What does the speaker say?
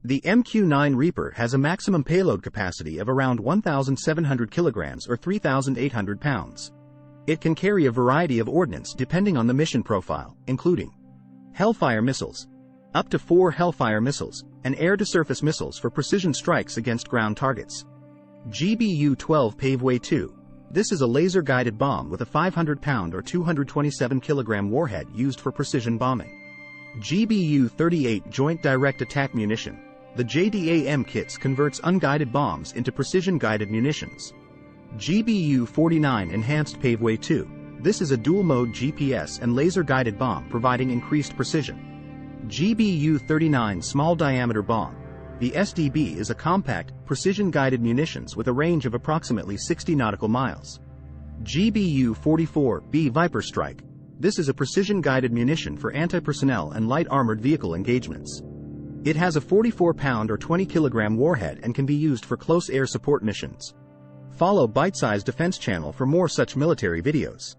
The MQ-9 Reaper has a maximum payload capacity of around 1,700 kilograms or 3,800 pounds. It can carry a variety of ordnance depending on the mission profile, including Hellfire missiles, up to 4 Hellfire missiles, and air-to-surface missiles for precision strikes against ground targets. GBU-12 Paveway 2. This is a laser-guided bomb with a 500-pound or 227-kilogram warhead used for precision bombing. GBU-38 Joint Direct Attack Munition. The JDAM kits converts unguided bombs into precision-guided munitions. GBU-49 Enhanced Paveway 2. This is a dual-mode GPS and laser-guided bomb providing increased precision. GBU-39 Small Diameter Bomb. The SDB is a compact, precision-guided munitions with a range of approximately 60 nautical miles. GBU-44B Viper Strike. This is a precision-guided munition for anti-personnel and light armored vehicle engagements. It has a 44-pound or 20-kilogram warhead and can be used for close air support missions. Follow Bitesize Defense channel for more such military videos.